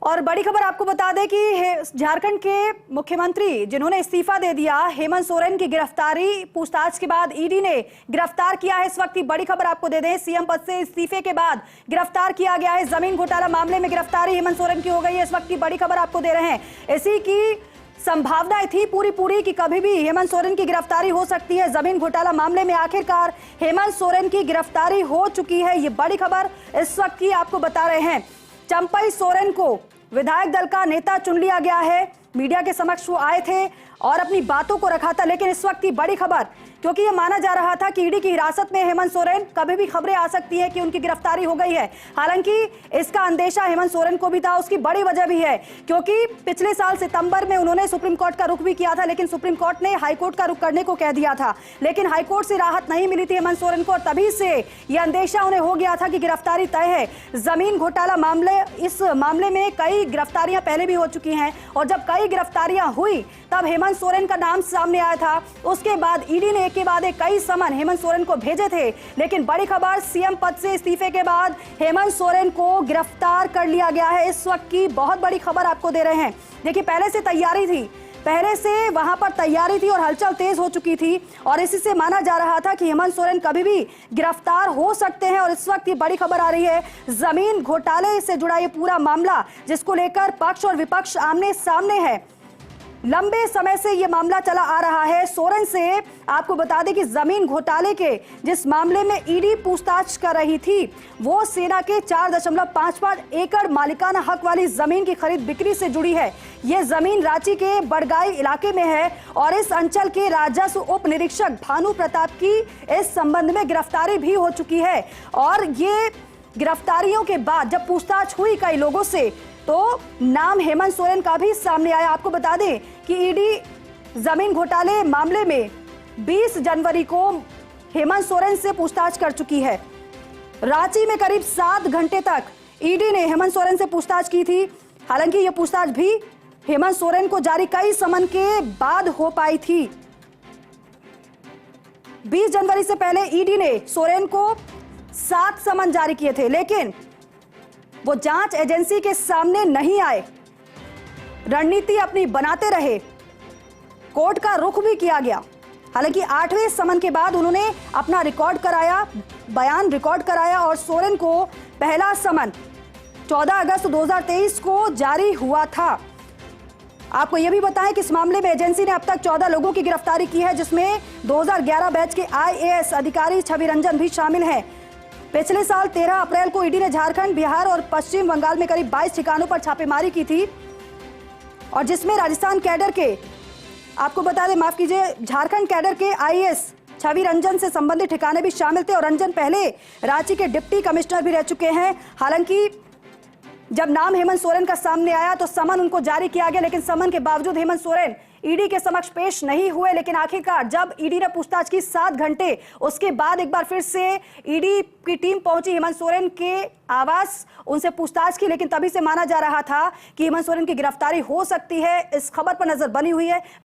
और बड़ी खबर आपको बता दें कि झारखंड के मुख्यमंत्री जिन्होंने इस्तीफा दे दिया, हेमंत सोरेन की गिरफ्तारी पूछताछ के बाद ईडी ने गिरफ्तार किया है। इस वक्त की बड़ी खबर आपको दे दें, सीएम पद से इस्तीफे के बाद गिरफ्तार किया गया है। जमीन घोटाला मामले में गिरफ्तारी हेमंत सोरेन की हो गई है। इस वक्त की बड़ी खबर आपको दे रहे हैं। इसी की संभावनाएं थी पूरी कि कभी भी हेमंत सोरेन की गिरफ्तारी हो सकती है। जमीन घोटाला मामले में आखिरकार हेमंत सोरेन की गिरफ्तारी हो चुकी है। ये बड़ी खबर इस वक्त की आपको बता रहे हैं। चंपई सोरेन को विधायक दल का नेता चुन लिया गया है। मीडिया के समक्ष वो आए थे और अपनी बातों को रखा था। लेकिन इस वक्त की बड़ी खबर, क्योंकि ये माना जा रहा था कि ईडी की हिरासत में हेमंत सोरेन, कभी भी खबरें आ सकती है कि उनकी गिरफ्तारी हो गई है। हालांकि इसका अंदेशा हेमंत सोरेन को भी था। उसकी बड़ी वजह भी है क्योंकि पिछले साल सितंबर में उन्होंने सुप्रीम कोर्ट का रुख भी किया था, लेकिन सुप्रीम कोर्ट ने हाईकोर्ट का रुख करने को कह दिया था। लेकिन हाईकोर्ट से राहत नहीं मिली थी हेमंत सोरेन को, और तभी से यह अंदेशा उन्हें हो गया था कि गिरफ्तारी तय है। जमीन घोटाला मामले, इस मामले में कई गिरफ्तारियां पहले भी हो चुकी हैं, और जब कई गिरफ्तारियां हुई तब हेमंत सोरेन का नाम सामने आया था। उसके बाद ईडी ने एक के बाद एक कई समन हेमंत सोरेन को भेजे थे। लेकिन बड़ी खबर, सीएम पद से इस्तीफे के बाद हेमंत सोरेन को गिरफ्तार कर लिया गया है। इस वक्त की बहुत बड़ी खबर आपको दे रहे हैं। देखिए, पहले से तैयारी थी, पहले से वहां पर तैयारी थी और हलचल तेज हो चुकी थी, और इसी से माना जा रहा था कि हेमंत सोरेन कभी भी गिरफ्तार हो सकते हैं। और इस वक्त ये बड़ी खबर आ रही है, जमीन घोटाले से जुड़ा ये पूरा मामला जिसको लेकर पक्ष और विपक्ष आमने सामने है। लंबे समय से यह मामला चला आ रहा है। सोरेन से आपको बता दें कि जमीन घोटाले के जिस मामले में ईडी पूछताछ कर रही थी, वो सेना के 4.55 एकड़ मालिकाना हक वाली जमीन की खरीद बिक्री से जुड़ी है। यह जमीन रांची के बड़गाई इलाके में है, और इस अंचल के राजस्व उप निरीक्षक भानु प्रताप की इस संबंध में गिरफ्तारी भी हो चुकी है। और ये गिरफ्तारियों के बाद जब पूछताछ हुई कई लोगों से, तो नाम हेमंत सोरेन का भी सामने आया। आपको बता दें कि ईडी जमीन घोटाले मामले में 20 जनवरी को हेमंत सोरेन से पूछताछ कर चुकी है। रांची में करीब 7 घंटे तक ईडी ने हेमंत सोरेन से पूछताछ की थी। हालांकि यह पूछताछ भी हेमंत सोरेन को जारी कई समन के बाद हो पाई थी। 20 जनवरी से पहले ईडी ने सोरेन को 7 समन जारी किए थे, लेकिन वो जांच एजेंसी के सामने नहीं आए, रणनीति अपनी बनाते रहे। कोर्ट का रुख भी किया गया। हालांकि 8वें समन के बाद उन्होंने अपना रिकॉर्ड कराया, बयान रिकॉर्ड कराया, और सोरेन को पहला समन 14 अगस्त 2023 को जारी हुआ था। आपको यह भी बताएं कि इस मामले में एजेंसी ने अब तक 14 लोगों की गिरफ्तारी की है, जिसमें 2011 बैच के IAS अधिकारी छवि रंजन भी शामिल हैं। पिछले साल 13 अप्रैल को ईडी ने झारखंड, बिहार और पश्चिम बंगाल में करीब 22 ठिकानों पर छापेमारी की थी, और जिसमें राजस्थान कैडर के, आपको बता दें, माफ कीजिए, झारखंड कैडर के IAS छवि रंजन से संबंधित ठिकाने भी शामिल थे। और रंजन पहले रांची के डिप्टी कमिश्नर भी रह चुके हैं। हालांकि जब नाम हेमंत सोरेन का सामने आया तो समन उनको जारी किया गया, लेकिन समन के बावजूद हेमंत सोरेन ईडी के समक्ष पेश नहीं हुए। लेकिन आखिरकार जब ईडी ने पूछताछ की 7 घंटे, उसके बाद एक बार फिर से ईडी की टीम पहुंची हेमंत सोरेन के आवास, उनसे पूछताछ की। लेकिन तभी से माना जा रहा था कि हेमंत सोरेन की गिरफ्तारी हो सकती है। इस खबर पर नजर बनी हुई है।